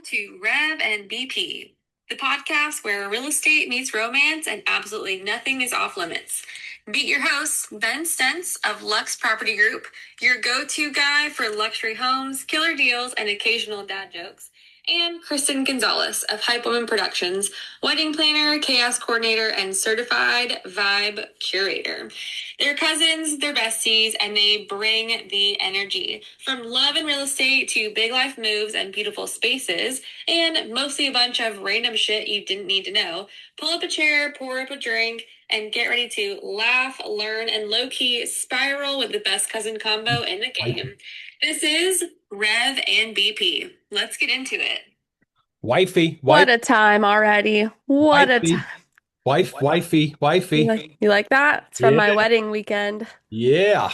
to Rev and BP, the podcast where real estate meets romance and absolutely nothing is off limits. Meet your host, Ben Stentz of Lux Property Group, your go-to guy for luxury homes, killer deals, and occasional dad jokes. And Kristen Gonzalez of Hype Woman Productions, wedding planner, chaos coordinator, and certified vibe curator. They're cousins, they're besties, and they bring the energy. From love and real estate to big life moves and beautiful spaces, and mostly a bunch of random shit you didn't need to know. Pull up a chair, pour up a drink, and get ready to laugh, learn, and low-key spiral with the best cousin combo in the game. This is Rev and BP. Let's get into it. Wifey. What a time already. What a Wifey, time. wifey. You like that? It's from my Yeah, wedding weekend. yeah.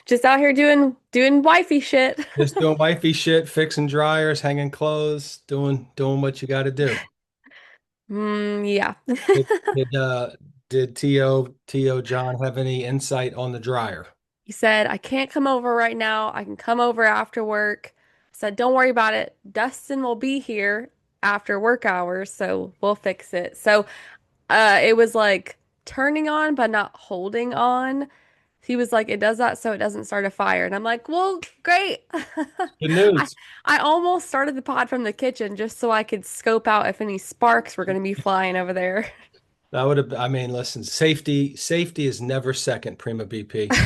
Just out here doing wifey shit. Just doing wifey shit, fixing dryers, hanging clothes, doing what you got to do. Yeah. Did did, uh did T.O. John have any insight on the dryer? He said, I can't come over right now. I can come over after work. I said, don't worry about it. Dustin will be here after work hours, so we'll fix it. So it was like turning on but not holding on. He was like, it does that so it doesn't start a fire. And I'm like, well, great. Good I news. I almost started the pod from the kitchen just so I could scope out if any sparks were going to be flying over there. That would have, I mean, listen, safety is never second, Prima BP.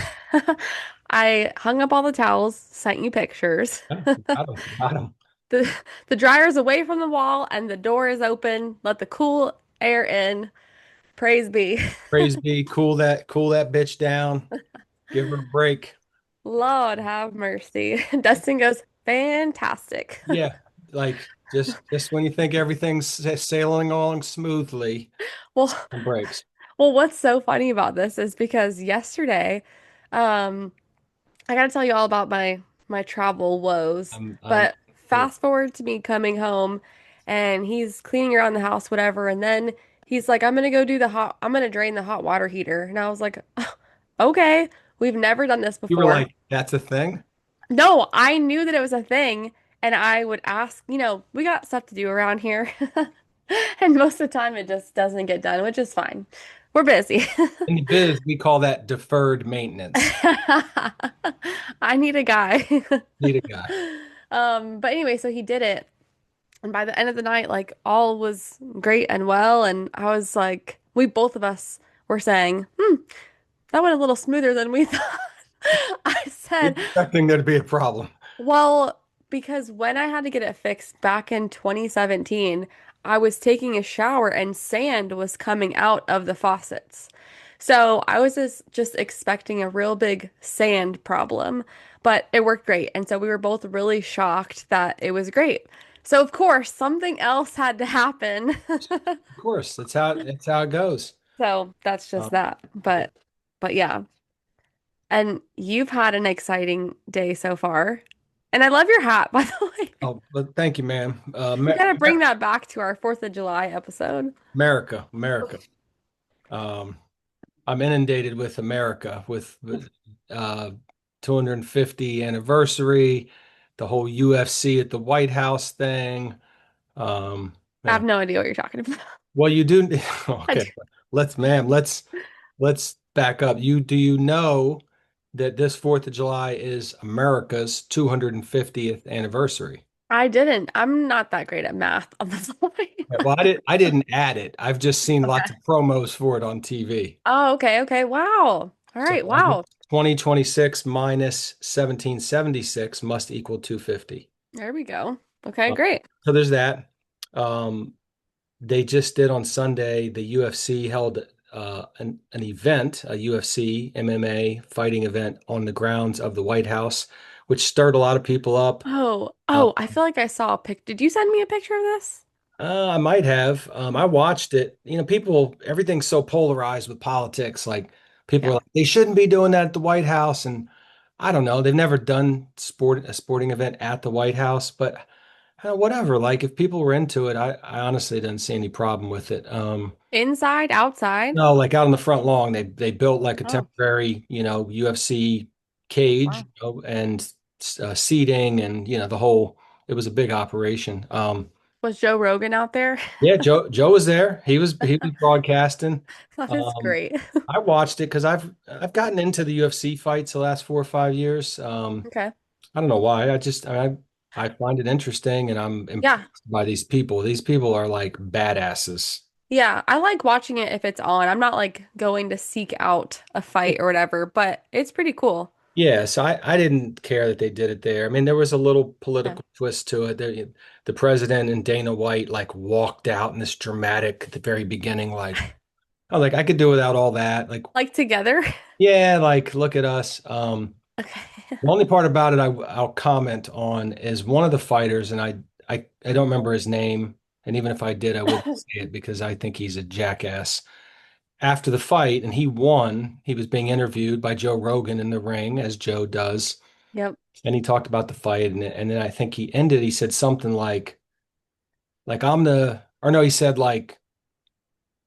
I hung up all the towels, sent you pictures. Yeah, got him. The the dryer's away from the wall and the door is open. Let the cool air in. Praise be. Praise be, cool that bitch down. Give her a break. Lord have mercy. Dustin goes, fantastic. Yeah, like just when you think everything's sailing along smoothly, Well, some breaks. well, what's so funny about this is because yesterday, um, I gotta tell you all about my travel woes. I'm But fast forward to me coming home and he's cleaning around the house, whatever, and then he's like, I'm gonna drain the hot water heater. And I was like, okay, we've never done this You were before. like, that's a thing? No, I knew that it was a thing, and I would ask, we got stuff to do around here. And most of the time it just doesn't get done, which is fine. We're busy. In the biz, we call that deferred maintenance. I need a guy. Need a guy. But anyway, so he did it. And by the end of the night, like all was great and well. And I was like, we both of us were saying, that went a little smoother than we thought. I You're said, expecting there to be a problem. well, because when I had to get it fixed back in 2017, I was taking a shower and sand was coming out of the faucets. So I was just expecting a real big sand problem, but it worked great. And so we were both really shocked that it was great. So of course, something else had to happen. Of course, that's how it goes. So that's just Um, that. But yeah. And you've had an exciting day so far. And I love your hat, by the way. oh, but thank you, ma'am. We gotta bring that back to our 4th of July episode. America. Um, I'm inundated with America with 250 anniversary, the whole UFC at the White House thing. I have Man, no idea what you're talking about. well, you do. I do. Okay, let's back up. You know that this 4th of July is America's 250th anniversary? I didn't. I'm not that great at math on this point. Yeah, well, I didn't add it. I've just seen lots Okay. of promos for it on TV. Oh, okay, okay. Wow. All So right, wow. 2026 minus 1776 must equal 250. There we go. Okay, Uh, great. so there's that. Um, they just did on Sunday, the UFC held an event, a UFC MMA fighting event on the grounds of the White House, which stirred a lot of people up. Oh, Uh, oh, I feel like I saw a pic. Did you send me a picture of this? I might have. I watched it. Everything's so polarized with politics. Like people are Yeah. like, they shouldn't be doing that at the White House. And I don't know. They've never done a sporting event at the White House, but whatever. Like if people were into it, I honestly didn't see any problem with it. Inside, outside? No, like out on the front lawn, they built like a Oh, temporary, UFC cage, wow. and seating, and the whole. it was a big operation. Was Joe Rogan out there? Yeah, Joe was there. He was broadcasting. That is Um, great. I watched it because I've gotten into the UFC fights the last 4 or 5 years. Okay. I don't know why. I find it interesting, and I'm Yeah. impressed by these people. These people are like badasses. Yeah. I like watching it if it's on. I'm not like going to seek out a fight or whatever, but it's pretty cool. Yeah, so I didn't care that they did it there. I mean, there was a little Yeah. political twist to it. The president and Dana White like walked out in this dramatic at the very beginning, like, oh, like I could do without all that. Like, Like together? yeah, like look at us. Okay. The only part about it I'll comment on is one of the fighters, and I don't remember his name, and even if I did, I wouldn't say it because I think he's a jackass. After the fight, and he won, he was being interviewed by Joe Rogan in the ring, as Joe does, Yep. and he talked about the fight, and then I think he ended. He said something like I'm the, or no, he said like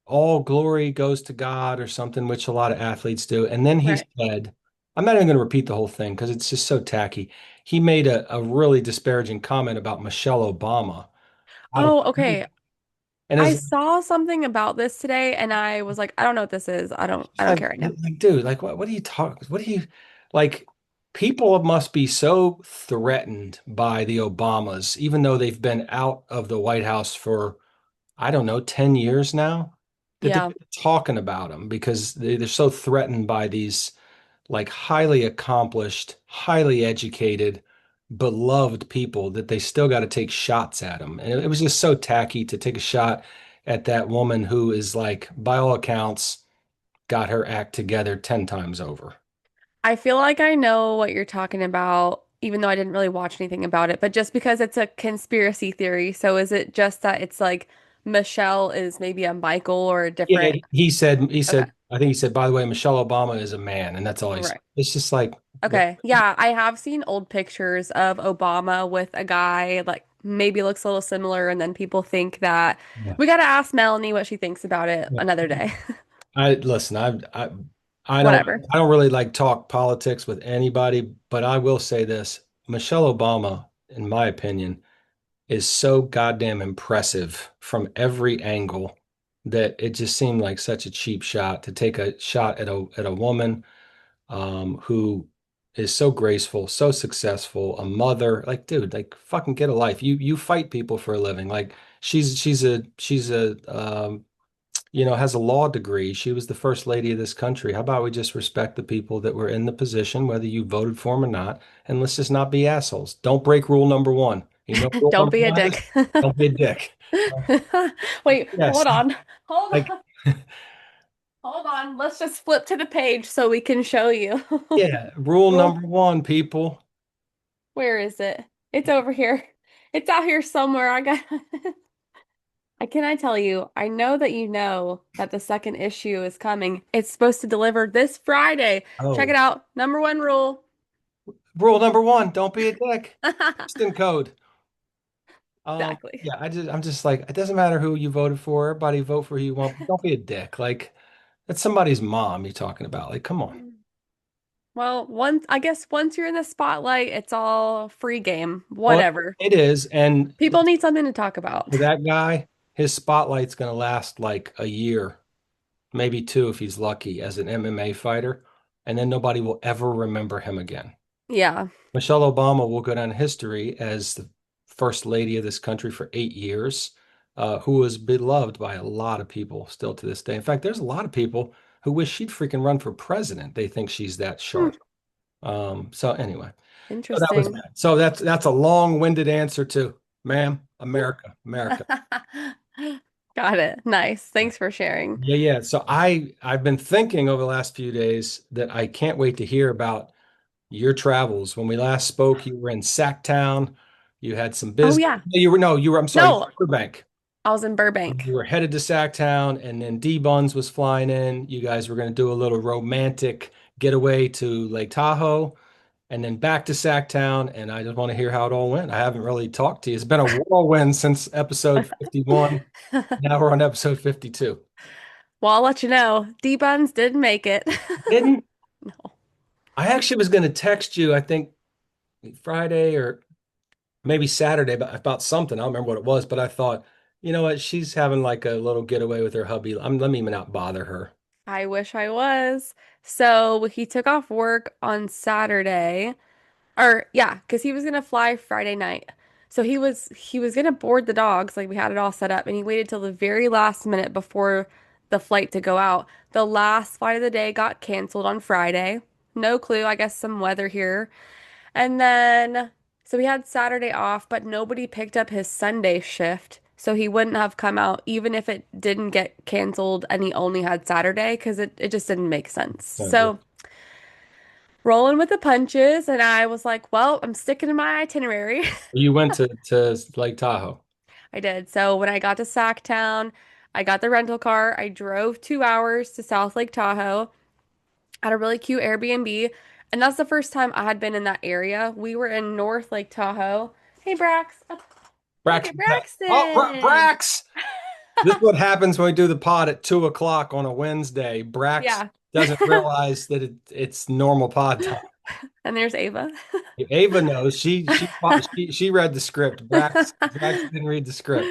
all glory goes to God or something, which a lot of athletes do. And then he Right. said, I'm not even going to repeat the whole thing because it's just so tacky. He made a really disparaging comment about Michelle Obama out of, Oh, okay. and I it's saw something about this today and I was like, I don't know what this is. I just don't care right now. like, dude, like, what do you talk? What do you like? People must be so threatened by the Obamas, even though they've been out of the White House for, I don't know, 10 years now, that they're Yeah. talking about them because they're so threatened by these like highly accomplished, highly educated, beloved people that they still got to take shots at them. And it was just so tacky to take a shot at that woman who is like, by all accounts, got her act together 10 times over. I feel like I know what you're talking about, even though I didn't really watch anything about it, but just because it's a conspiracy theory. So is it just that it's like Michelle is maybe a Michael or a Yeah, different? he Okay. said, I think he said, by the way, Michelle Obama is a man, and that's all he said. Right. It's just like, what? Okay. Yeah, I have seen old pictures of Obama with a guy like maybe looks a little similar, and then people think that Yeah. we gotta ask Melanie what she thinks about it Yeah. another day. I listen, I don't Whatever. I don't really like talk politics with anybody, but I will say this. Michelle Obama, in my opinion, is so goddamn impressive from every angle that it just seemed like such a cheap shot to take a shot at a woman who is so graceful, so successful, a mother. Like, dude, like fucking get a life. You fight people for a living. Like she's a has a law degree. She was the first lady of this country. How about we just respect the people that were in the position, whether you voted for them or not, and let's just not be assholes. Don't break rule number one. You know what rule Don't number be a one is? dick. Don't be a dick. Uh, Wait, yes, hold on. Hold like on. Hold on. Let's just flip to the page so we can show you. yeah, rule Rule. number one, people. Where is it? It's over here. It's out here somewhere. I got I can I tell you, I know that you know that the second issue is coming. It's supposed to deliver this Friday. Check it Oh, out. Number one rule. rule number one, don't be a dick. Instant code. Exactly. Yeah, I'm just like, it doesn't matter who you voted for. Everybody vote for who you want. But don't be a dick. Like, that's somebody's mom you're talking about. Like, come on. Well, I guess once you're in the spotlight, it's all free game. Well, Whatever. it is. And People need something to talk about. for that guy, his spotlight's going to last like a year, maybe two if he's lucky, as an MMA fighter. And then nobody will ever remember him again. Yeah. Michelle Obama will go down in history as the first lady of this country for 8 years, who was beloved by a lot of people still to this day. In fact, there's a lot of people who wish she'd freaking run for president. They think she's that Hmm. sharp. So anyway, so that was Interesting. so that's a long-winded answer to, ma'am, America, America. Got it. Nice. Thanks for sharing. Yeah, yeah. So I've been thinking over the last few days that I can't wait to hear about your travels. When we last spoke, you were in Sacktown. You had some Oh business. yeah. No, you were no, you were. I'm sorry, you No, were in Burbank. I was in Burbank. You were headed to Sacktown, and then D Buns was flying in. You guys were going to do a little romantic getaway to Lake Tahoe, and then back to Sacktown. And I just want to hear how it all went. I haven't really talked to you. It's been a whirlwind since episode 51. Now we're on episode 52. Well, I'll let you know. D-Buns did make it. Didn't No. I actually was going to text you, I think Friday or maybe Saturday about something. I don't remember what it was, but I thought, you know what? She's having like a little getaway with her hubby. Let me not bother her. I wish I was. So he took off work on Saturday. Or yeah, because he was gonna fly Friday night. So he was gonna board the dogs, like we had it all set up, and he waited till the very last minute before the flight to go out. The last flight of the day got canceled on Friday. No clue, I guess some weather here. And then so he had Saturday off, but nobody picked up his Sunday shift. So he wouldn't have come out even if it didn't get canceled and he only had Saturday because it just didn't make sense. No good. So rolling with the punches, and I was like, well, I'm sticking to my itinerary. You went to Lake Tahoe. I did. So when I got to Sacktown, I got the rental car. I drove 2 hours to South Lake Tahoe at a really cute Airbnb. And that's the first time I had been in that area. We were in North Lake Tahoe. Hey, Brax. Oh, look Brax, at oh, Braxton. Brax! This is what happens when we do the pod at 2 o'clock on a Wednesday. Brax Yeah. doesn't realize that it's normal pod time. And there's Ava. Ava knows. She read the script. Brax didn't read the script.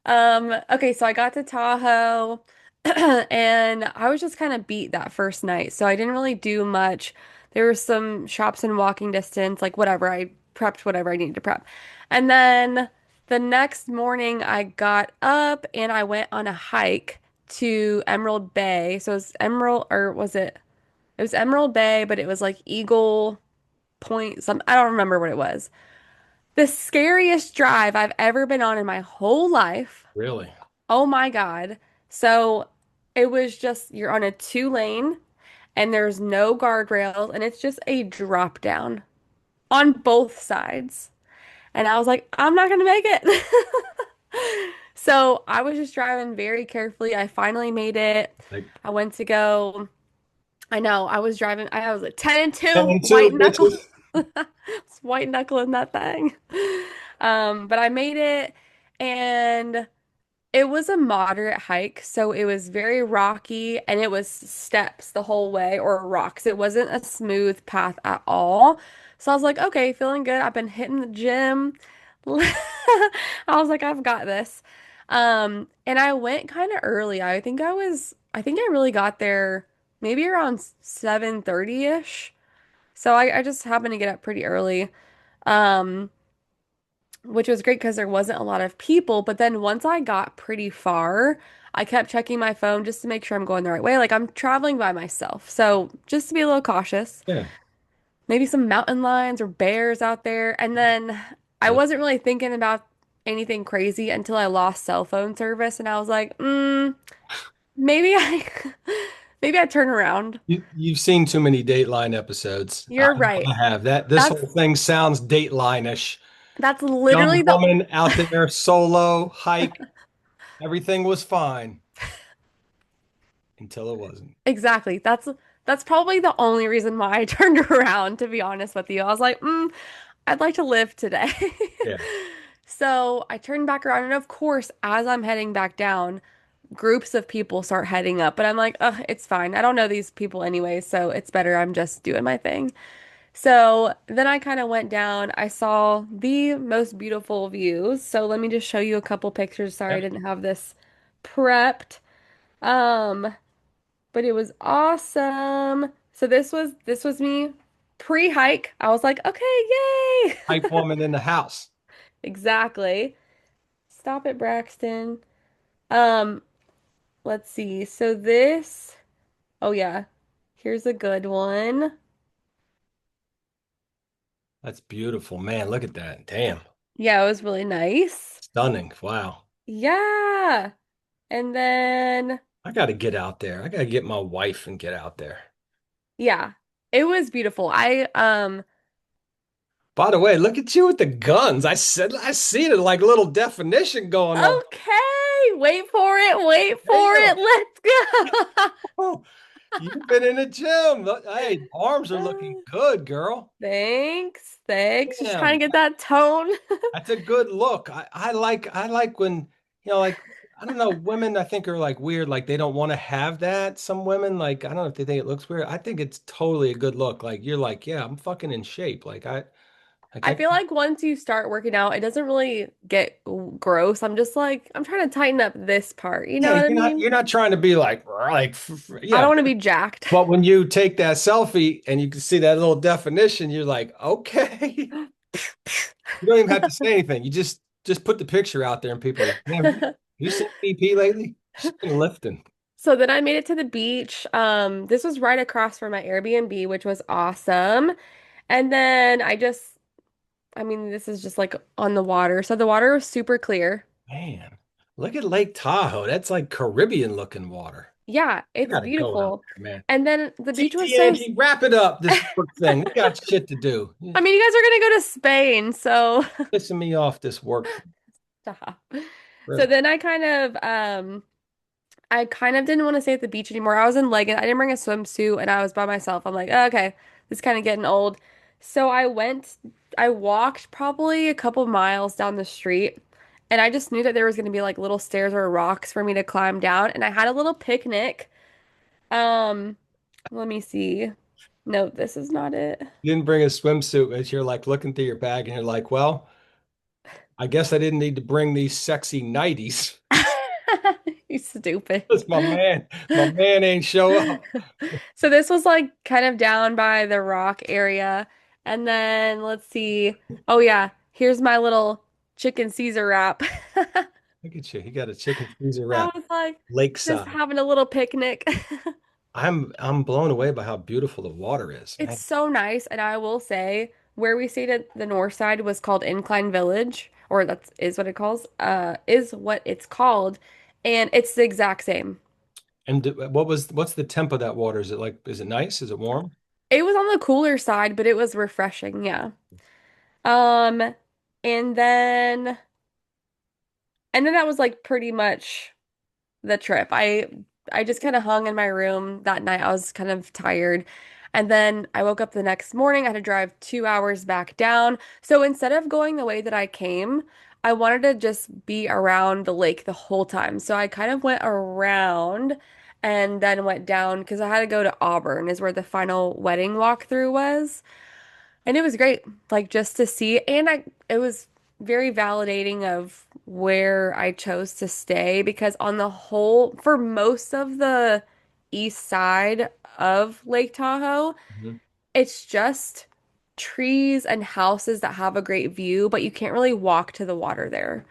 Okay, so I got to Tahoe and I was just kind of beat that first night. So I didn't really do much. There were some shops in walking distance, like whatever. I prepped whatever I needed to prep. And then the next morning I got up and I went on a hike to Emerald Bay. So it was Emerald, or was it? It was Emerald Bay, but it was like Eagle Point, some I don't remember what it was. The scariest drive I've ever been on in my whole life. Really? Oh my God. So it was just, you're on a 2 lane and there's no guardrails and it's just a drop down on both sides. And I was like, I'm not gonna make it. So I was just driving very carefully. I finally made it. Like I went to go. I know I was driving. I was like 10 and 2, 10-2, white knuckle. bitches. It's white knuckling that thing. But I made it and it was a moderate hike, so it was very rocky and it was steps the whole way or rocks. It wasn't a smooth path at all. So I was like, okay, feeling good. I've been hitting the gym. I was like, I've got this. And I went kind of early. I think I really got there maybe around 7:30-ish. So I just happened to get up pretty early. Um, which was great because there wasn't a lot of people. But then once I got pretty far, I kept checking my phone just to make sure I'm going the right way. Like I'm traveling by myself. So just to be a little cautious, Yeah. maybe some mountain lions or bears out there. And then I wasn't really thinking about anything crazy until I lost cell phone service. And I was like, maybe I, maybe I turn around. You've seen too many Dateline episodes. I You're know right. I have. This That's whole thing sounds Dateline-ish. that's Young literally the woman out there solo hike. Everything was fine until it wasn't. exactly. That's probably the only reason why I turned around, to be honest with you. I was like, I'd like to live today. Yeah. So I turned back around, and of course, as I'm heading back down, groups of people start heading up, but I'm like, ugh, it's fine. I don't know these people anyway, so it's better I'm just doing my thing. So then I kind of went down. I saw the most beautiful views. So let me just show you a couple pictures. Sorry, I Yep. didn't have this prepped. Um, but it was awesome. So this was me pre-hike. I was like, okay, yay. Hype woman in the house. Exactly. Stop it, Braxton. Um, let's see. So this, oh yeah, here's a good one. That's beautiful, man. Look at that. Damn. Yeah, it was really nice. Stunning. Wow. Yeah. And then, I got to get out there. I got to get my wife and get out there. yeah, it was beautiful. By the way, look at you with the guns. I see it like little definition going on. Okay, wait for it, wait for Damn. it. Let's Oh, you've been in the gym. Hey, arms are looking go. good, girl. Thanks. Thanks. Just trying Damn. to get that tone. That's a good look. I like when, like I don't know, women I think are like weird, like they don't want to have that. Some women, like, I don't know if they think it looks weird. I think it's totally a good look. Like you're like, yeah, I'm fucking in shape. Like Like I feel like once you start working out, it doesn't really get gross. I'm just like, I'm trying to tighten up this part. You know yeah, what I you're mean? not trying to be like I yeah. don't want to be jacked. But when you take that selfie and you can see that little definition, you're like, okay. You don't even have to say anything. You just put the picture out there, and people are like, man, have you seen BP lately? She's been lifting. So then I made it to the beach. This was right across from my Airbnb, which was awesome. And then I mean, this is just like on the water. So the water was super clear. Man, look at Lake Tahoe. That's like Caribbean looking water. Yeah, I it's gotta go out beautiful. there, man. And then the beach was TT so, Angie, wrap it up. This work thing. We got shit to do. You're I mean, you guys are gonna go to Spain, so pissing me off this work thing. stop. So Really. then I kind of didn't want to stay at the beach anymore. I was in leggings. I didn't bring a swimsuit and I was by myself. I'm like, oh, okay, this is kind of getting old. So I walked probably a couple miles down the street and I just knew that there was going to be like little stairs or rocks for me to climb down. And I had a little picnic. Um, Let me see. No, this is not it. You didn't bring a swimsuit, and you're like looking through your bag, and you're like, well, I guess I didn't need to bring these sexy nighties. You stupid. Because my man ain't show up. So this was like kind of down by the rock area. And then let's see. Oh yeah, here's my little chicken Caesar wrap. Look at you. He got a chicken Caesar I wrap was like just lakeside. having a little picnic. I'm blown away by how beautiful the water is, It's man. so nice, and I will say where we stayed at the north side was called Incline Village, or that's is what it calls, is what it's called, and it's the exact same. And what's the temp of that water? Is it nice? Is it warm? It was on the cooler side, but it was refreshing, yeah. Um, and then that was like pretty much the trip. I just kind of hung in my room that night. I was kind of tired. And then I woke up the next morning. I had to drive 2 hours back down. So instead of going the way that I came, I wanted to just be around the lake the whole time. So I kind of went around and then went down because I had to go to Auburn, is where the final wedding walkthrough was. And it was great, like just to see, and it was very validating of where I chose to stay because on the whole, for most of the east side of Lake Tahoe, Mhm. it's just trees and houses that have a great view, but you can't really walk to the water there.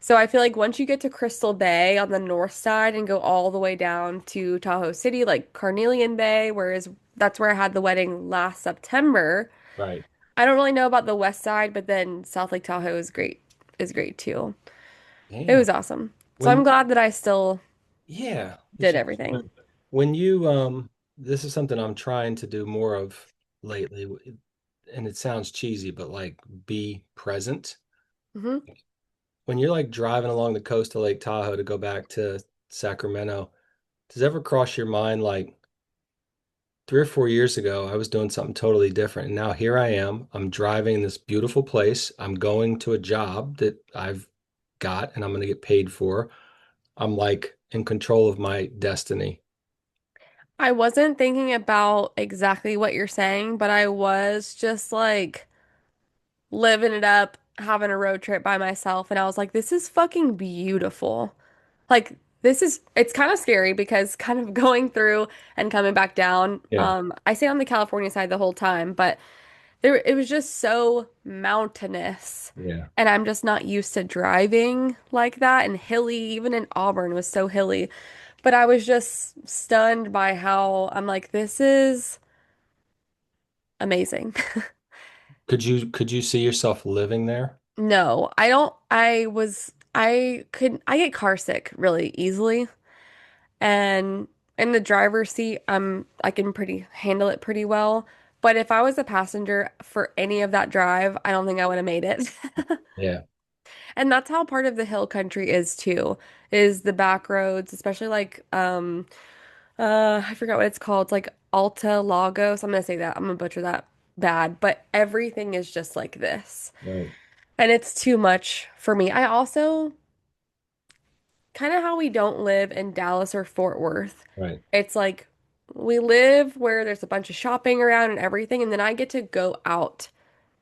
So I feel like once you get to Crystal Bay on the north side and go all the way down to Tahoe City, like Carnelian Bay, whereas that's where I had the wedding last September. Right. I don't really know about the west side, but then South Lake Tahoe is great too. It Damn. was awesome. So I'm When glad that I still Yeah, did everything. when you this is something I'm trying to do more of lately, and it sounds cheesy, but like be present. Hmm. When you're like driving along the coast of Lake Tahoe to go back to Sacramento, does it ever cross your mind like 3 or 4 years ago, I was doing something totally different. And now here I am. I'm driving this beautiful place. I'm going to a job that I've got and I'm going to get paid for. I'm like in control of my destiny. I wasn't thinking about exactly what you're saying, but I was just like living it up, having a road trip by myself, and I was like, this is fucking beautiful. Like it's kind of scary because kind of going through and coming back down. Yeah. I stayed on the California side the whole time, but it was just so mountainous. Yeah. And I'm just not used to driving like that and hilly. Even in Auburn was so hilly. But I was just stunned by how I'm like, this is amazing. Could you see yourself living there? No, I don't. I get car sick really easily. And in the driver's seat, I can pretty handle it pretty well. But if I was a passenger for any of that drive, I don't think I would have made it. Yeah. And that's how part of the hill country is too, is the back roads, especially like I forgot what it's called. It's like Alta Lagos. I'm gonna say that. I'm gonna butcher that bad, but everything is just like this. Right. And it's too much for me. I also kind of how we don't live in Dallas or Fort Worth. Right. It's like we live where there's a bunch of shopping around and everything, and then I get to go out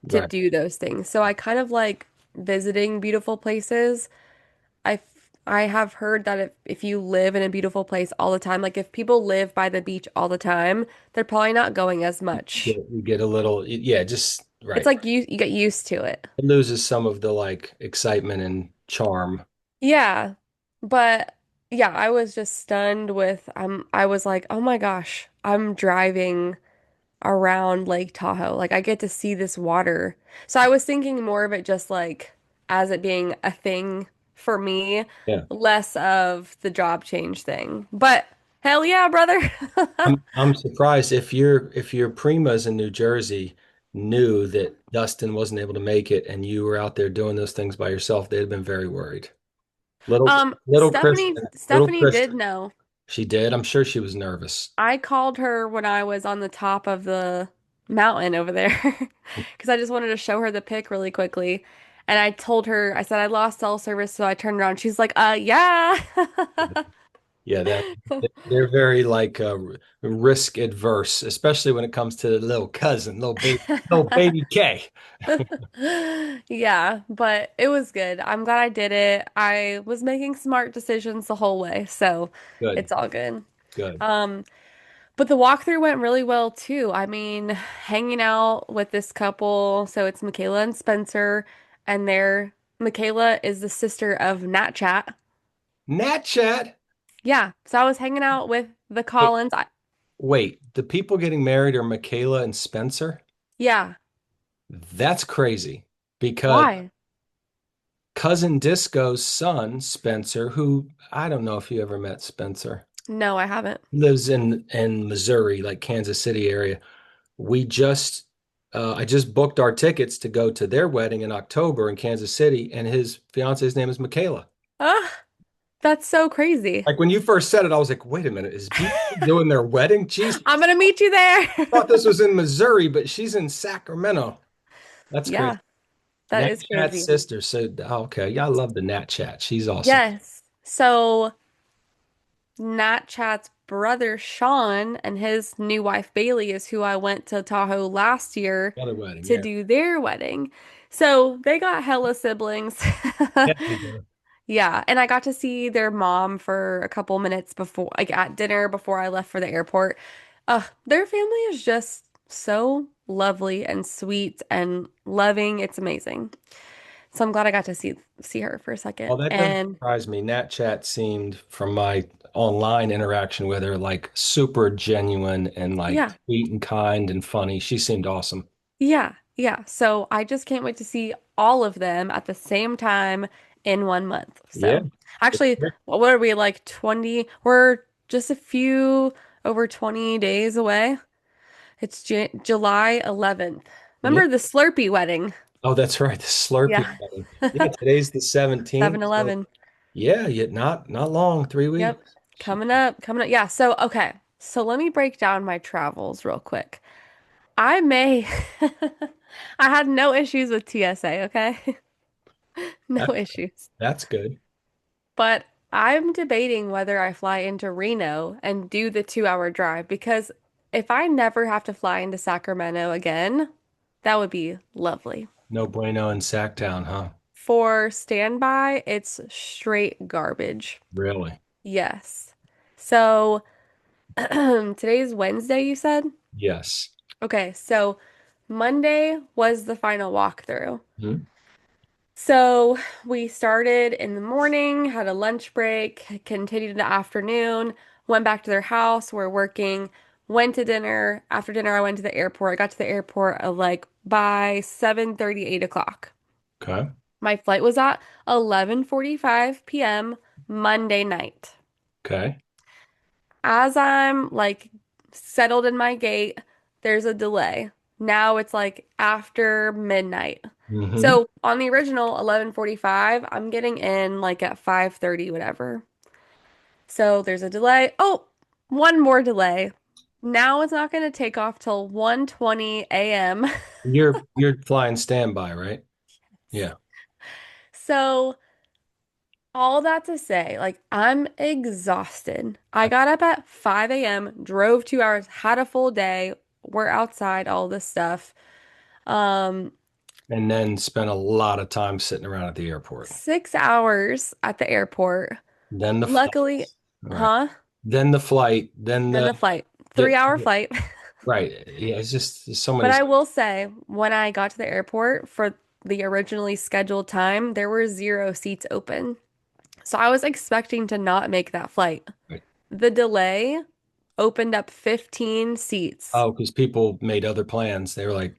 to Right. do those things. So I kind of like visiting beautiful places. I I have heard that if you live in a beautiful place all the time, like if people live by the beach all the time, they're probably not going as much. You get a little, yeah, just It's right. like you get used to it. It loses some of the like excitement and charm. Yeah. But yeah, I was just stunned with I was like, "Oh my gosh, I'm driving around Lake Tahoe. Like I get to see this water." So I was thinking more of it just like as it being a thing for me, Yeah. less of the job change thing. But hell yeah, brother. I'm surprised if your Primas in New Jersey knew that Dustin wasn't able to make it and you were out there doing those things by yourself, they'd have been very worried. Little Kristen, little Stephanie did Kristen. know. She did. I'm sure she was nervous. I called her when I was on the top of the mountain over there because I just wanted to show her the pic really quickly. And I told her, I said I lost cell service, so I turned around. She's like, yeah. Yeah, they're very like risk adverse, especially when it comes to the little cousin, little baby K. Yeah, but it was good. I'm glad I did it. I was making smart decisions the whole way, so Good, it's all good. good. Um, but the walkthrough went really well too. I mean, hanging out with this couple, so it's Michaela and Spencer, and Michaela is the sister of Nat Chat. Nat Chat. Yeah, so I was hanging out with the Wait, Collins. wait, the people getting married are Michaela and Spencer? Yeah, That's crazy because why? cousin Disco's son, Spencer, who I don't know if you ever met Spencer, No, I haven't. lives in Missouri, like Kansas City area. We just I just booked our tickets to go to their wedding in October in Kansas City, and his fiance's name is Michaela. Ah, that's so crazy. Like when you first said it, I was like, wait a minute, is BP doing their wedding? Jeez, I'm gonna meet you there. I thought this was in Missouri, but she's in Sacramento. That's crazy. Yeah, that Nat is Chat's crazy. sister. So okay, yeah, I love the Nat Chat. She's awesome. Yes. So Nat Chat's brother Sean and his new wife Bailey is who I went to Tahoe last year Another wedding, to yeah. do their wedding. So they got hella siblings. Yeah, they do. Yeah, and I got to see their mom for a couple minutes before, like at dinner before I left for the airport. Their family is just so lovely and sweet and loving. It's amazing. So I'm glad I got to see her for a second. Well, that doesn't And surprise me. Nat Chat seemed, from my online interaction with her, like super genuine and like yeah, sweet and kind and funny. She seemed awesome. yeah, yeah. So I just can't wait to see all of them at the same time in 1 month. Yeah. So actually, what are we like 20? We're just a few over 20 days away. It's J July 11th. Yeah. Remember the Slurpee wedding? Oh, that's right. The Slurpee Yeah. wedding. Yeah, today's the 17th. So 7-Eleven. yeah, yet not long, 3 weeks. Yep. Coming up. Yeah. So, okay. So let me break down my travels real quick. I may, I had no issues with TSA, okay? No That, issues. that's good. But I'm debating whether I fly into Reno and do the 2-hour drive because if I never have to fly into Sacramento again, that would be lovely. No bueno in Sacktown, huh? For standby, it's straight garbage. Really? Yes. So today's Wednesday, you said? Yes. Okay, so Monday was the final walkthrough. Hmm? So we started in the morning, had a lunch break, continued in the afternoon, went back to their house, we're working, went to dinner. After dinner, I went to the airport. I got to the airport at like by 7:30, 8 o'clock. Okay. My flight was at 11:45 p.m. Monday night. Okay. As I'm like settled in my gate, there's a delay. Now it's like after midnight. Hmm. So on the original 11:45, I'm getting in like at 5:30, whatever. So there's a delay. Oh, one more delay. Now it's not going to take off till 1:20 a.m. You're flying standby, right? Yeah. So all that to say, like, I'm exhausted. I got up at 5 a.m., drove 2 hours, had a full day. We're outside, all this stuff. Um, and then spent a lot of time sitting around at the airport. 6 hours at the airport. Then the Luckily, flights. All right. huh? Then the flight. Then Then the the flight. get 3 hour flight. right. Yeah, it's just there's so But many. I will say, when I got to the airport for the originally scheduled time, there were 0 seats open. So I was expecting to not make that flight. Right. The delay opened up 15 seats Oh, because people made other plans. They were like,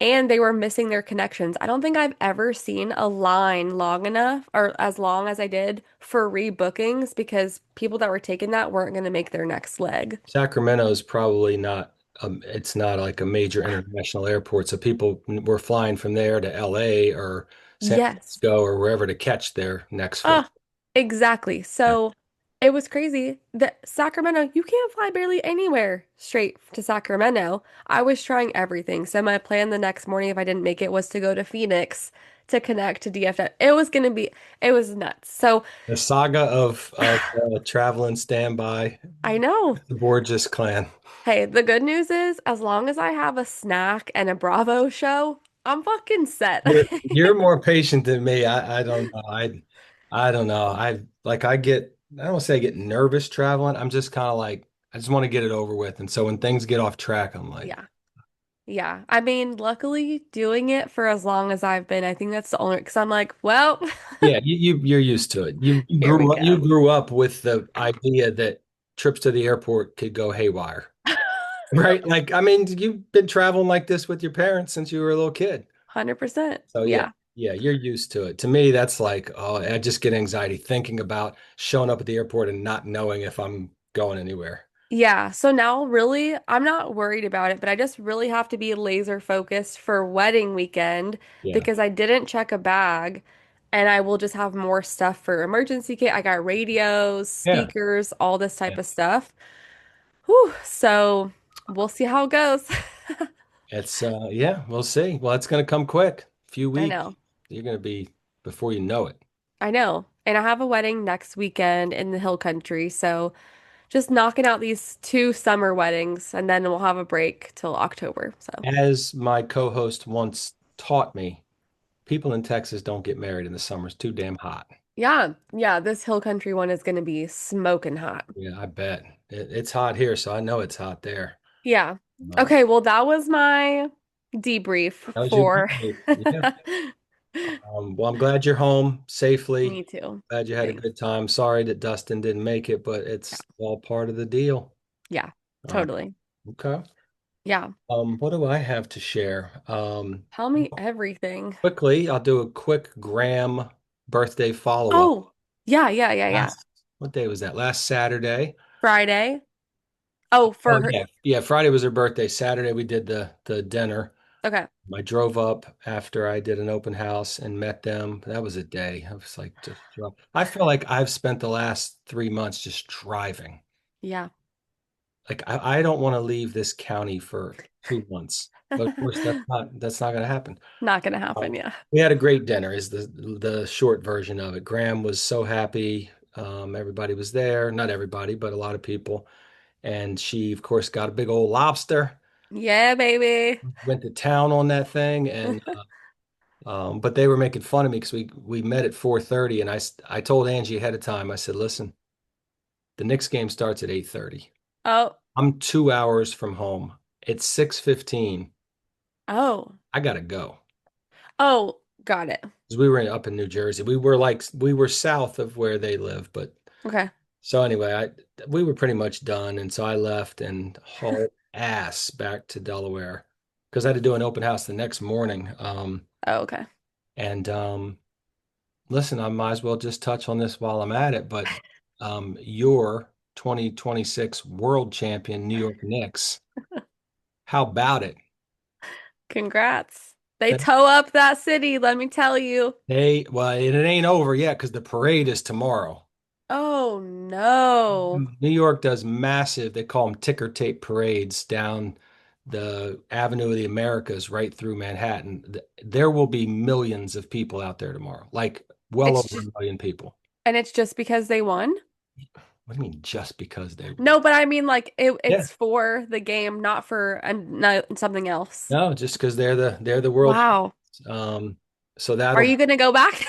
and they were missing their connections. I don't think I've ever seen a line long enough or as long as I did for rebookings because people that were taking that weren't going to make their next leg. Sacramento is probably not. It's not like a major international airport, so people were flying from there to LA or San Yes. Francisco or wherever to catch their next flight. Ah, exactly. Yeah. So it was crazy that Sacramento, you can't fly barely anywhere straight to Sacramento. I was trying everything. So my plan the next morning, if I didn't make it, was to go to Phoenix to connect to DFW. It was nuts. So The saga of traveling standby, I know. the Borges clan. Hey, the good news is, as long as I have a snack and a Bravo show, I'm fucking set. You're more patient than me. I don't know. I don't know. I don't say I get nervous traveling. I'm just kind of like I just want to get it over with. And so when things get off track, I'm like, Yeah. Yeah. I mean, luckily doing it for as long as I've been, I think that's the only, because I'm like, well, yeah, you're used to it. You here we you go. grew up with the idea that trips to the airport could go haywire. Right? Like, I mean, you've been traveling like this with your parents since you were a little kid. 100%. So yeah, Yeah. yeah, you're used to it. To me, that's like, oh, I just get anxiety thinking about showing up at the airport and not knowing if I'm going anywhere. Yeah. So now, really, I'm not worried about it, but I just really have to be laser focused for wedding weekend Yeah. because I didn't check a bag and I will just have more stuff for emergency kit. I got radios, Yeah. speakers, all this Yeah. type of stuff. Whew. So we'll see how it goes. It's yeah, we'll see. Well, it's gonna come quick. A few I weeks. know. You're gonna be before you know it. I know. And I have a wedding next weekend in the hill country. So just knocking out these 2 summer weddings and then we'll have a break till October. So As my co-host once taught me, people in Texas don't get married in the summer. It's too damn hot. yeah, yeah, this hill country one is going to be smoking hot. Yeah, I bet. It's hot here, so I know it's hot there. Yeah. Um, Okay, well, that was my debrief that was your for birthday. Yeah. Well, I'm glad you're home safely. me too. Glad you had a Thanks. good time. Sorry that Dustin didn't make it, but Yeah. it's all part of the deal. Yeah, All right. totally. Okay. Yeah. What do I have to share? Tell me everything. Quickly, I'll do a quick Graham birthday follow-up. Oh, yeah, yeah, yeah, yeah. What day was that? Last Saturday. Friday. Oh, Oh for her. yeah, yeah. Friday was her birthday. Saturday we did the dinner. Okay. I drove up after I did an open house and met them. That was a day. I was like, I feel like I've spent the last 3 months just driving. Yeah. Like I don't want to leave this county for 2 months. But of course, that's not going to happen. Not gonna happen, Um, yeah. we had a great dinner. Is the short version of it. Graham was so happy. Everybody was there. Not everybody, but a lot of people. And she, of course, got a big old lobster. Yeah, baby. Went to town on that thing, and but they were making fun of me because we met at 4:30, and I told Angie ahead of time. I said, "Listen, the Knicks game starts at 8:30. Oh, I'm 2 hours from home. It's 6:15. oh, I gotta go." oh, got it. 'Cause we were up in New Jersey. We were south of where they live, but Okay. so anyway, we were pretty much done, and so I left and hauled ass back to Delaware because I had to do an open house the next morning. Oh, okay. And listen, I might as well just touch on this while I'm at it, but your 2026 world champion New York Knicks, how about it? Congrats. They That tow up that city, let me tell you. well, it ain't over yet because the parade is tomorrow. Oh no. New York does massive, they call them ticker tape parades down the Avenue of the Americas right through Manhattan. There will be millions of people out there tomorrow, like well It's over a just, million people. and it's just because they won? What do you mean just because they won? No, but I mean like Yeah. it's for the game, not for no, something else. No, just because they're the world. Wow. Um, so Are that'll you gonna go back?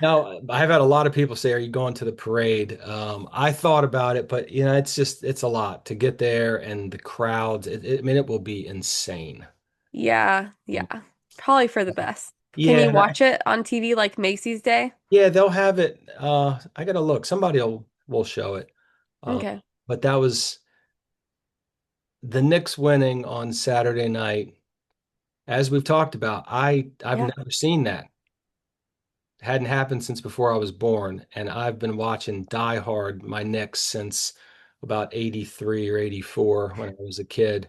now I've had a lot of people say, "Are you going to the parade?" I thought about it, but it's a lot to get there and the crowds. I mean, it will be insane. Yeah, Um, yeah. Probably for the best. Can yeah, you watch it on TV like Macy's Day? yeah, they'll have it. I gotta look. Somebody will show it. Uh, Okay. but that was the Knicks winning on Saturday night. As we've talked about, I've Yeah. never seen that. Hadn't happened since before I was born, and I've been watching Die Hard, my Knicks, since about 83 or 84 when I was a kid.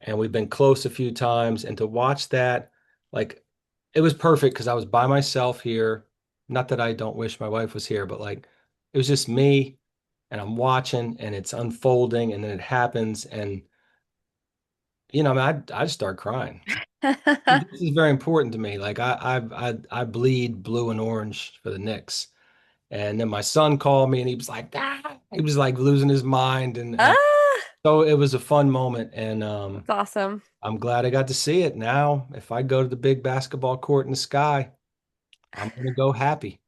And we've been close a few times. And to watch that, like, it was perfect because I was by myself here. Not that I don't wish my wife was here, but like, it was just me, and I'm watching, and it's unfolding, and then it happens. And, I just start crying. This is very important to me. Like, I bleed blue and orange for the Knicks. And then my son called me and he was like, ah, he was like losing his mind. And Ah, so it was a fun moment. And that's awesome. I'm glad I got to see it. Now, if I go to the big basketball court in the sky, I'm going to go happy.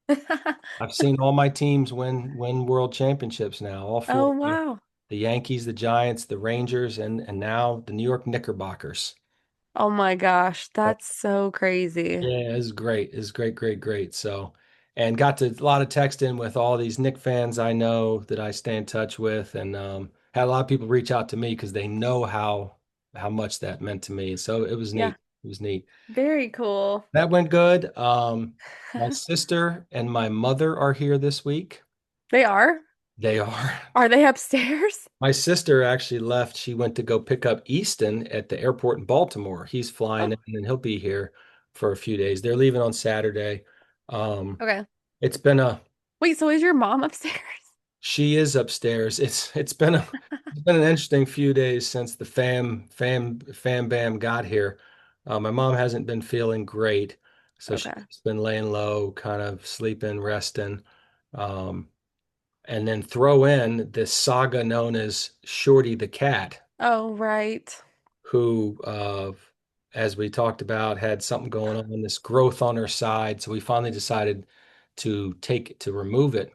I've seen all my teams win world championships now, all four Oh, of them. wow. The Yankees, the Giants, the Rangers, and now the New York Knickerbockers. Oh my gosh, that's so crazy. Yeah, it's great. It's great, great, great. So, and got to a lot of texting with all these Nick fans I know that I stay in touch with, and had a lot of people reach out to me because they know how much that meant to me. So it was Yeah, neat. It was neat. very cool. That went good. My sister and my mother are here this week. They are? They are. Are they upstairs? My sister actually left. She went to go pick up Easton at the airport in Baltimore. He's flying Oh, in and he'll be here for a few days. They're leaving on Saturday. Um, okay. it's been a Wait, so is your mom upstairs? She is upstairs. It's been an interesting few days since the fam bam got here. My mom hasn't been feeling great, so Okay. she's been laying low, kind of sleeping, resting. Um, and then throw in this saga known as Shorty the cat, Oh, right. who, as we talked about, had something going on, this growth on her side. So we finally decided to remove it.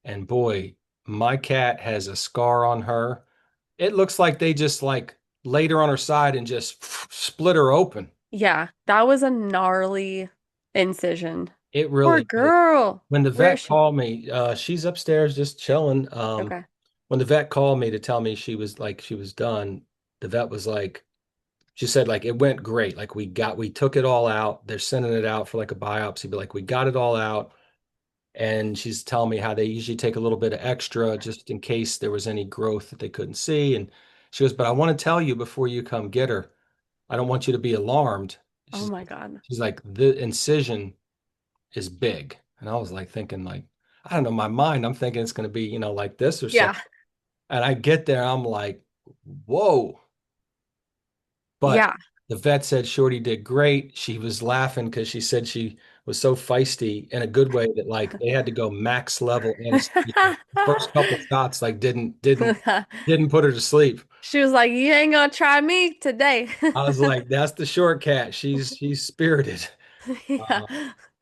And boy, my cat has a scar on her. It looks like they just like laid her on her side and just split her open. Yeah, that was a gnarly incision. It Poor really is. girl. When the Where is vet she? called me, she's upstairs just chilling. Okay. When the vet called me to tell me she was done, the vet was like, she said like it went great. Like we took it all out. They're sending it out for like a biopsy, but like we got it all out. And she's telling me how they usually take a little bit of extra just in case there was any growth that they couldn't see. And she goes, but I want to tell you before you come get her, I don't want you to be alarmed. Oh She's my God. she's like, the incision is big. And I was like thinking like, I don't know, my mind, I'm thinking it's going to be, like this or something. Yeah. And I get there, I'm like, whoa. But Yeah. the vet said Shorty did great. She was laughing because she said she was so feisty in a good way that like they had to go max level anesthesia. First couple shots like didn't put her to sleep. She was like, "You ain't gonna try me today." I was like, that's the short cat. She's spirited. Yeah. Uh,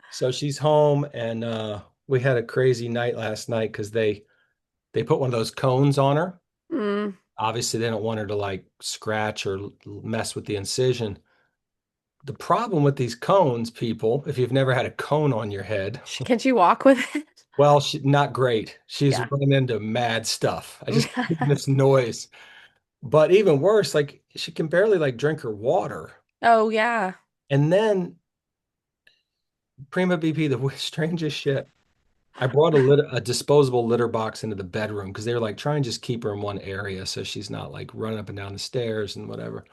so she's home, and we had a crazy night last night because they put one of those cones on her. Mm. Obviously, they don't want her to like scratch or mess with the incision. The problem with these cones, people, if you've never had a cone on your head, Can she walk with it? well, not great. She's Yeah. running into mad stuff. I just hear this noise. But even worse, like she can barely like drink her water. Oh yeah. And then Prima BP, the strangest shit. I brought a disposable litter box into the bedroom because they were like, try and just keep her in one area so she's not like running up and down the stairs and whatever.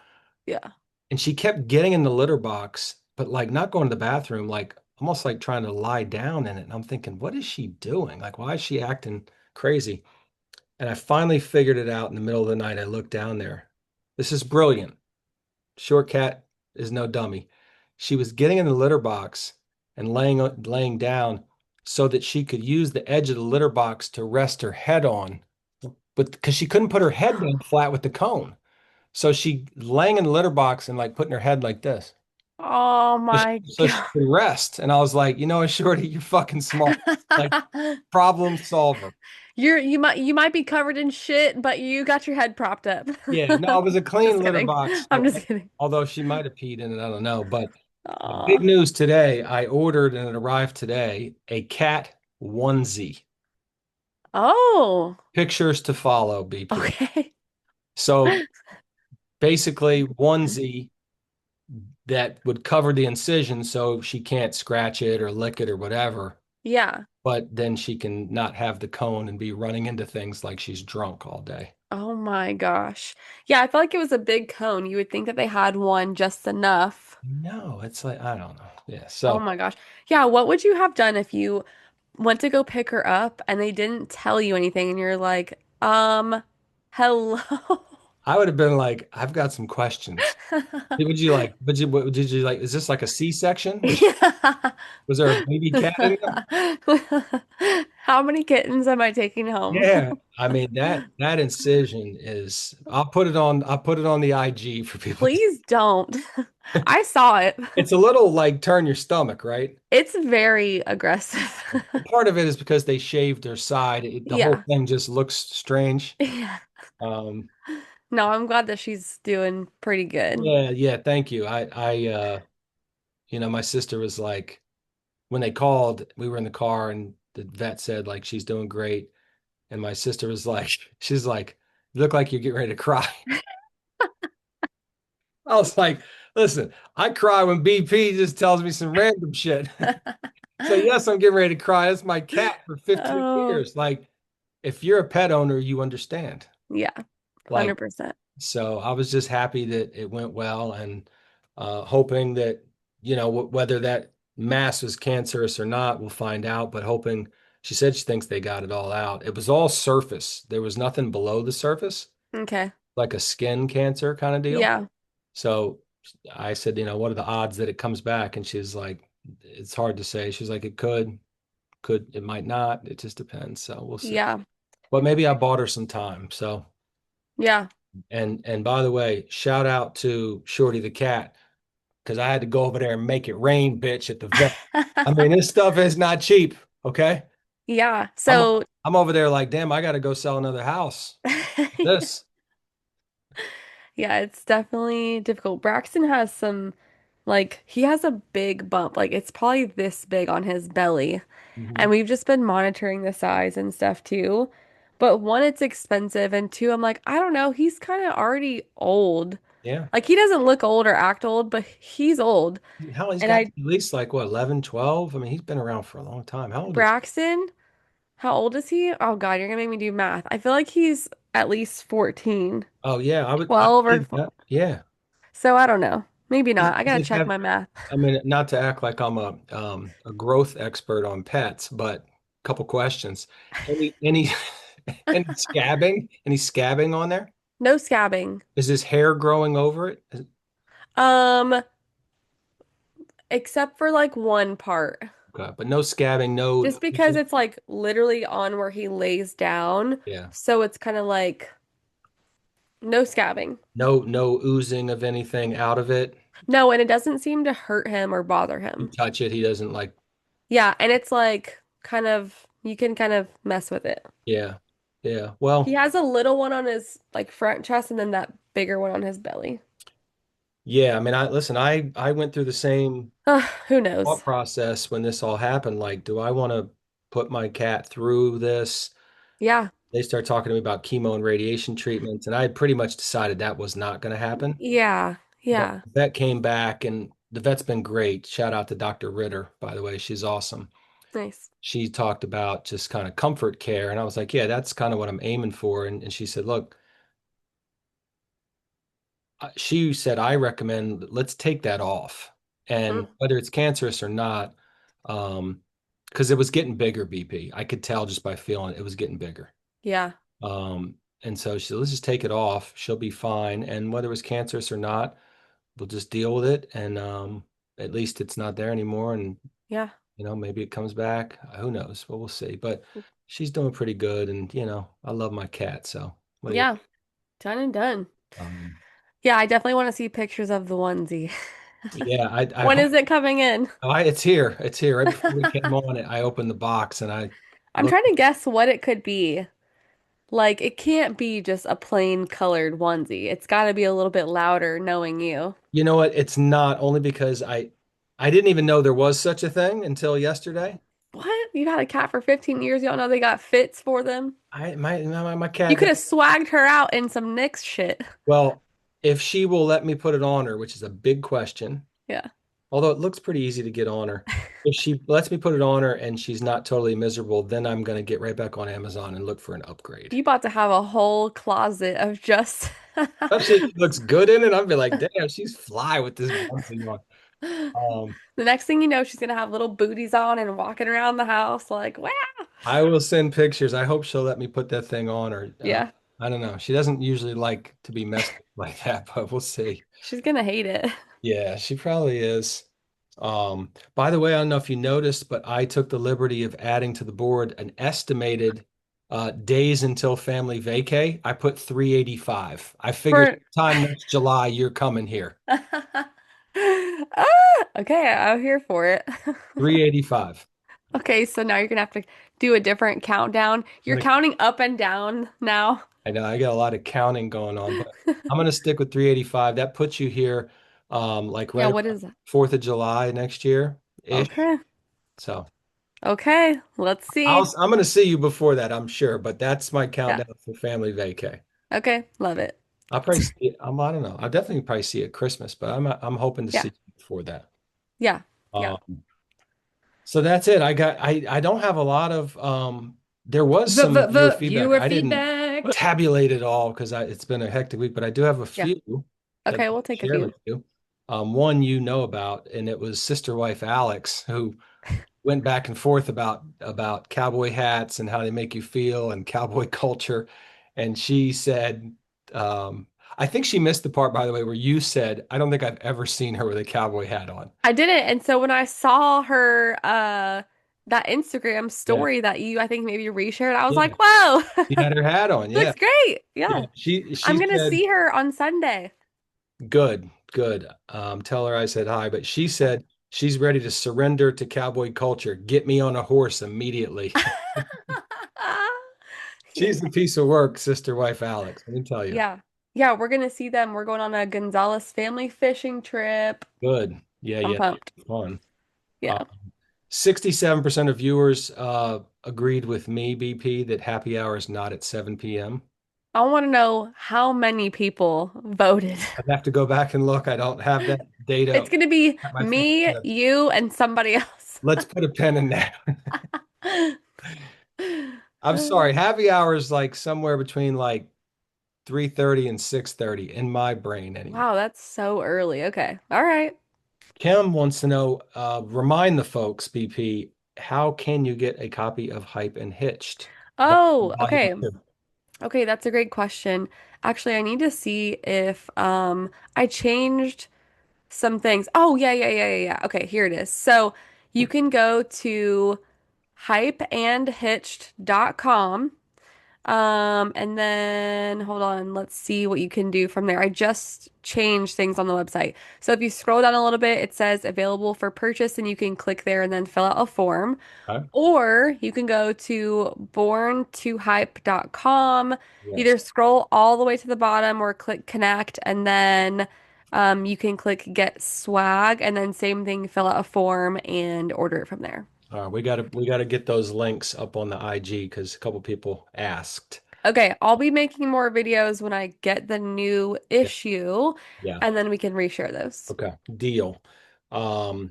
Yeah. And she kept getting in the litter box, but like not going to the bathroom, like almost like trying to lie down in it. And I'm thinking, what is she doing? Like, why is she acting crazy? And I finally figured it out in the middle of the night. I looked down there. This is brilliant. Short cat is no dummy. She was getting in the litter box and laying down so that she could use the edge of the litter box to rest her head on, but because she couldn't put her head down flat with the cone. So she laying in the litter box and like putting her head like this. Oh So she, my so she can rest. And I was like, Shorty, you're fucking smart. Like God. problem solver. You might be covered in shit, but you got your head propped up. Yeah, no, it was a clean Just litter kidding. box. I'm So, just kidding. although she might have peed in it, I don't know. But big Oh. news today, I ordered and it arrived today a cat onesie. Oh. Pictures to follow, BP. Okay. So basically, onesie that would cover the incision so she can't scratch it or lick it or whatever. Yeah. But then she can not have the cone and be running into things like she's drunk all day. Oh my gosh. Yeah, I felt like it was a big cone. You would think that they had one just enough. No, it's like, I don't know. Yeah. Oh So my gosh. Yeah, what would you have done if you went to go pick her up and they didn't tell you anything and you're like, hello? I would have been like, I've got some questions. Would you like, did you like, is this like a C-section? Yeah. Was there a baby cat in there? How many kittens am I taking home? Yeah. I mean, that incision is, I'll put it on the IG for people to, Please don't. I saw it. it's a little like turn your stomach, right? It's very aggressive. Part of it is because they shaved her side. The whole Yeah. thing just looks strange. Yeah. Um, No, I'm glad that she's doing pretty good. yeah, yeah, thank you. My sister was like, when they called, we were in the car and the vet said like she's doing great. And my sister was like, she's like, you look like you're getting ready to cry. I was like, listen, I cry when BP just tells me some random shit. So yes, I'm getting ready to cry. It's my cat for 15 Oh, years. Like, if you're a pet owner, you understand. yeah, Like, 100%. so I was just happy that it went well and hoping that, whether that mass was cancerous or not, we'll find out. But hoping, she said she thinks they got it all out. It was all surface. There was nothing below the surface, Okay. like a skin cancer kind of deal. Yeah. So I said, what are the odds that it comes back? And she's like, it's hard to say. She's like, it might not. It just depends. So we'll see. Yeah. But maybe I bought her some time. So, Yeah. and by the way, shout out to Shorty the cat because I had to go over there and make it rain, bitch, at the vet. I mean, this stuff is not cheap. Okay. Yeah. I'm So, I'm over there like, damn, I got to go sell another house. This. yeah, it's definitely difficult. Braxton has some, like, he has a big bump. Like, it's probably this big on his belly. Mhm. And we've just been monitoring the size and stuff too. But one, it's expensive. And two, I'm like, I don't know. He's kind of already old. Yeah. Like, he doesn't look old or act old, but he's old. Hell, he's And got I, at least like what, 11, 12. I mean, he's been around for a long time. How old is Braxton, how old is he? Oh God, you're gonna make me do math. I feel like he's at least 14, Oh yeah, I 12 or think that. Yeah. so I don't know. Maybe not. I Does gotta it check have, my math. I mean, not to act like I'm a growth expert on pets, but a couple questions. Any any scabbing? Any scabbing on there? No scabbing. Is his hair growing over it? Um, except for like one part. Okay, but no scabbing, Just because it's like literally on where he lays down. yeah. So it's kind of like no scabbing. No oozing of anything out of it. No, and it doesn't seem to hurt him or bother You him. touch it, he doesn't like, Yeah, and it's like kind of you can kind of mess with it. yeah. Yeah. He Well, has a little one on his like front chest and then that bigger one on his belly. yeah, I mean, I went through the same Who knows? thought process when this all happened. Like, do I want to put my cat through this? Yeah. They started talking to me about chemo and radiation treatments, and I had pretty much decided that was not going to happen. Yeah. But Yeah. the vet came back, and the vet's been great. Shout out to Dr. Ritter, by the way. She's awesome. Nice. She talked about just kind of comfort care. And I was like, yeah, that's kind of what I'm aiming for. And she said, look, she said, I recommend let's take that off. And Mm, whether it's cancerous or not, because it was getting bigger, BP. I could tell just by feeling it, it was getting bigger. yeah. And so she said, let's just take it off. She'll be fine. And whether it was cancerous or not, we'll just deal with it. And at least it's not there anymore. And, Yeah. maybe it comes back. Who knows? Well, we'll see. But she's doing pretty good. And, I love my cat. So what do you, Yeah. Done and done. um, Yeah, I definitely want to see pictures of the onesie. Yeah, I When hope is it coming in? it's here. It's here. Right before we came on it, I opened the box and I I'm looked. trying to guess what it could be. Like, it can't be just a plain colored onesie. It's got to be a little bit louder, knowing you. You know what? It's not only because I didn't even know there was such a thing until yesterday. What? You had a cat for 15 years. You don't know they got fits for them? My You cat could does. have swagged her out in some Knicks shit. Well, if she will let me put it on her, which is a big question, Yeah. although it looks pretty easy to get on her. If she lets me put it on her and she's not totally miserable, then I'm going to get right back on Amazon and look for an upgrade. You about to have a whole closet of just Especially if she looks good in it, I'll be like, damn, she's fly with this onesie on. Um, The next thing you know, she's gonna have little booties on and walking around the house like, wow. I will send pictures. I hope she'll let me put that thing on her. Yeah, I don't know. She doesn't usually like to be messed with like that, but we'll see. she's gonna hate it. Yeah, she probably is. By the way, I don't know if you noticed, but I took the liberty of adding to the board an estimated days until family vacay. I put 385. I figured For time next July you're coming here. ah, okay, I'm here for it. 385. Okay, so now you're gonna have to do a different countdown. You're counting up and down now. I know I got a lot of counting going on, but I'm gonna stick with 385. That puts you here like Yeah, right what around is that? 4th of July next year ish. Okay. So Okay, let's see. I'm gonna see you before that, I'm sure, but that's my Yeah. countdown for family vacay. Okay, love it. I'll probably see it. I don't know. I'll definitely probably see it Christmas, but I'm hoping to see Yeah. it before that. Yeah. Yeah. Um, so that's it. I don't have a lot of there was some viewer feedback. Viewer I didn't feedback. tabulate it all because it's been a hectic week, but I do have a Yeah. few that Okay, I'll we'll take a share few. with you. One you know about, and it was sister wife Alex who went back and forth about cowboy hats and how they make you feel and cowboy culture. And she said, I think she missed the part, by the way, where you said, I don't think I've ever seen her with a cowboy hat on. I didn't. And so when I saw her that Instagram Yeah. story that you I think maybe reshared, I was Yeah. like, "Whoa. She had her hat on. Yeah. Looks great." Yeah. Yeah. She I'm gonna said, see her on Sunday. good, good. Tell her I said hi, but she said she's ready to surrender to cowboy culture. Get me on a horse immediately. Yeah. She's a piece of work, sister wife Alex. Let me tell you. Yeah. Yeah, we're gonna see them. We're going on a Gonzalez family fishing trip. Good. Yeah, I'm yeah, pumped. fun. Uh, Yeah. 67% of viewers agreed with me, BP, that happy hour is not at 7 p.m. I want to know how many people voted. I'd have to go back and look. I don't have that It's data gonna be at my me, fingertips. you, and somebody else. Let's put a pen in there. I'm sorry. Happy hour is like somewhere between like 3:30 and 6:30 in my brain anyway. Wow, that's so early. Okay. All right. Kim wants to know, remind the folks, BP, how can you get a copy of Hype and Hitched? Oh, Volume okay. 2. Okay, that's a great question. Actually, I need to see if I changed some things. Oh, yeah. Okay, here it is. So you can go to hypeandhitched.com. And then hold on, let's see what you can do from there. I just changed things on the website. So if you scroll down a little bit, it says available for purchase, and you can click there and then fill out a form. Okay. Or you can go to borntohype.com, Yes. either scroll all the way to the bottom or click connect, and then you can click get swag, and then same thing, fill out a form and order it from there. We gotta get those links up on the IG because a couple people asked. Okay, I'll be making more videos when I get the new Yeah. issue, Yeah. and then we can reshare those. Okay. Deal. Um,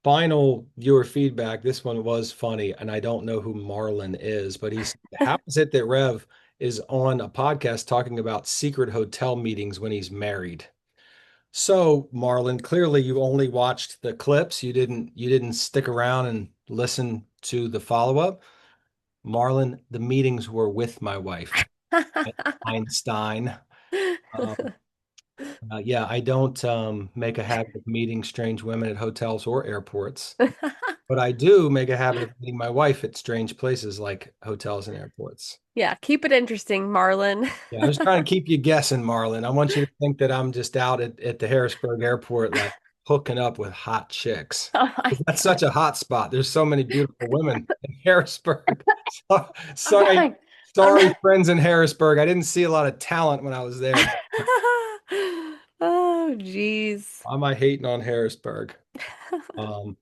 Final viewer feedback. This one was funny, and I don't know who Marlon is, but he's how is it that Rev is on a podcast talking about secret hotel meetings when he's married? So, Marlon, clearly you only watched the clips. You didn't stick around and listen to the follow-up. Marlon, the meetings were with my wife, Einstein. Um, yeah, I don't make a habit of meeting strange women at hotels or airports, but I do make a habit of meeting my wife at strange places like hotels and airports. Yeah, keep it interesting, Marlon. Yeah, I was trying to keep you guessing, Marlon. I want you to think that I'm just out at the Harrisburg airport, like hooking up with hot chicks. Oh my That's God. such a hot spot. There's so many beautiful women in Harrisburg. So, I'm sorry, dying. I'm sorry, dying. friends in Harrisburg. I didn't see a lot of talent when I was there. Oh, geez. Why am I hating on Harrisburg? Um,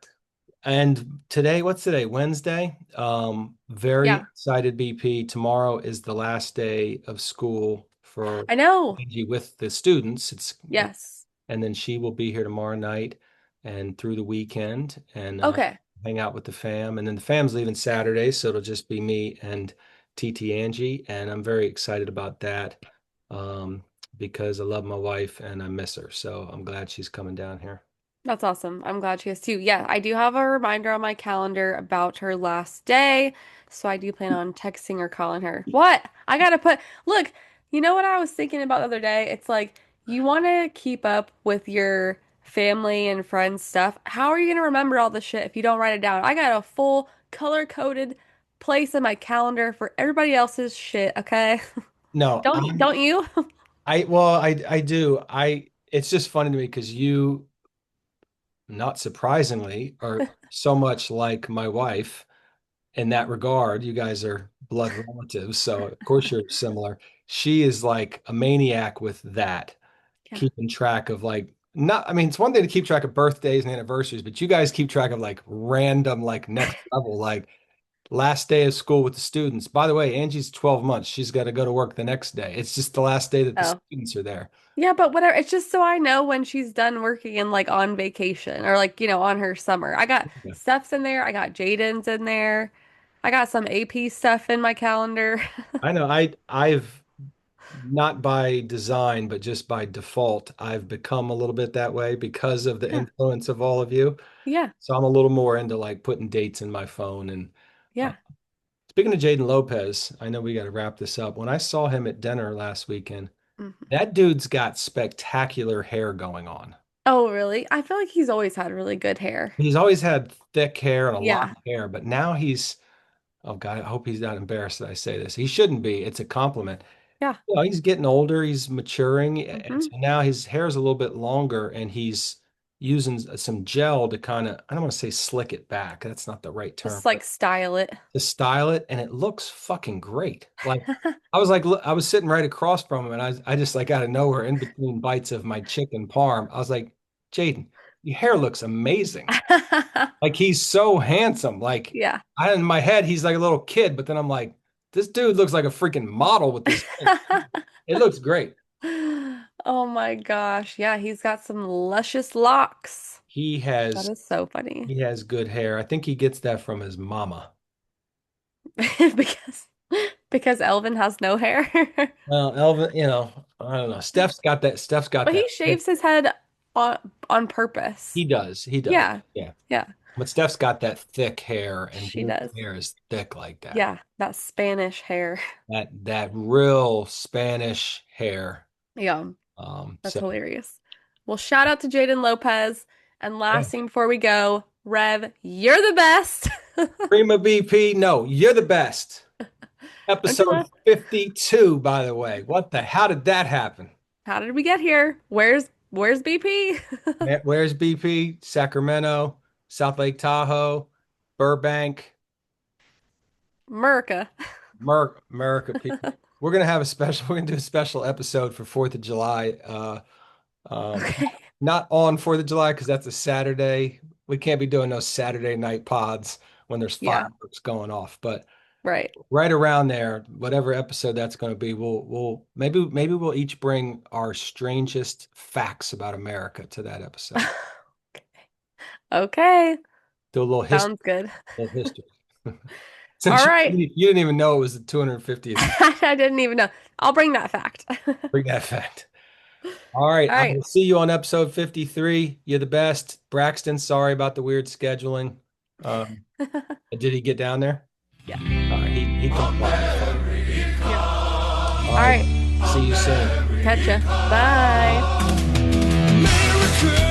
and today, what's today? Wednesday. Very Yeah. excited, BP. Tomorrow is the last day of school for I know. Angie with the students. Yes. And then she will be here tomorrow night and through the weekend and Okay. hang out with the fam. And then the fam's leaving Saturday, so it'll just be me and TT Angie. And I'm very excited about that um, because I love my wife and I miss her. So I'm glad she's coming down here. That's awesome. I'm glad she is too. Yeah, I do have a reminder on my calendar about her last day. So I do plan on texting or calling her. What? I gotta look, you know what I was thinking about the other day? It's like you want to keep up with your family and friends stuff. How are you gonna remember all this shit if you don't write it down? I got a full color-coded place in my calendar for everybody else's shit, okay? No, Don't you? I do. It's just funny to me because you, not surprisingly, are so much like my wife in that regard. You guys are blood relatives, so of course you're similar. She is like a maniac with that, Yeah. keeping track of like not, I mean, it's one thing to keep track of birthdays and anniversaries, but you guys keep track of like random, like next level, like last day of school with the students. By the way, Angie's 12 months. She's got to go to work the next day. It's just the last day that the Oh. students are there. Yeah, but whatever. It's just so I know when she's done working and like on vacation or like, on her summer. I got Yeah. Steph's in there. I got Jaden's in there. I got some AP stuff in my calendar. I know I've not by design, but just by default, I've become a little bit that way because of the Yeah. influence of all of you. Yeah. So I'm a little more into like putting dates in my phone. And uh, Yeah. speaking of Jaden Lopez, I know we got to wrap this up. When I saw him at dinner last weekend, Mhm. that dude's got spectacular hair going on. Oh, really? I feel like he's always had really good hair. He's always had thick hair and a lot Yeah. of hair, but now oh God, I hope he's not embarrassed that I say this. He shouldn't be. It's a compliment. Yeah. He's getting older, he's maturing, and Hmm. so now his hair is a little bit longer, and he's using some gel to kind of, I don't want to say slick it back. That's not the right term, Just like but style it. to style it, and it looks fucking great. Like I was like, look, I was sitting right across from him, and I just like out of nowhere, in between bites of my chicken parm, I was like, Jaden, your hair looks amazing. Like he's so handsome. Like Yeah. in my head, he's like a little kid, but then I'm like, this dude looks like a freaking model with this hair. It looks great. Oh my gosh. Yeah, he's got some luscious locks. He That has is so funny. he has good hair. I think he gets that from his mama. Because because Elvin has no hair. Well, Elvin, I don't know. Steph's got But that he thick. shaves his head on purpose. He does. He does. Yeah. Yeah. Yeah. But Steph's got that thick hair, and She his does. hair is thick like that. Yeah, that Spanish hair. That real Spanish hair. Yeah, that's So hilarious. Well, shout out to Jaden Lopez. And yeah. last thing before we go, Rev, you're the best. Prima BP, no, you're the best. Don't you Episode love? 52, by the way. How did that happen? How did we get here? Where's BP? Where's BP? Sacramento, South Lake Tahoe, Burbank, America. America people. We're gonna do a special episode for 4th of July. Um, Okay. not on 4th of July because that's a Saturday. We can't be doing those Saturday night pods when there's Yeah, fireworks going off. But right. right around there, whatever episode that's going to be, we'll maybe we'll each bring our strangest facts about America to that episode. Okay. Do a Sounds good. little history. All Since right. you didn't even know it was the 250th, I didn't even know. I'll bring that fact. bring that fact. All right, All I right. will see you on episode 53. You're the best. Braxton, sorry about the weird scheduling. Did he get down there? Yeah. All right, he complied. Yeah. All All right, right. see you soon. Catch ya. Bye. America.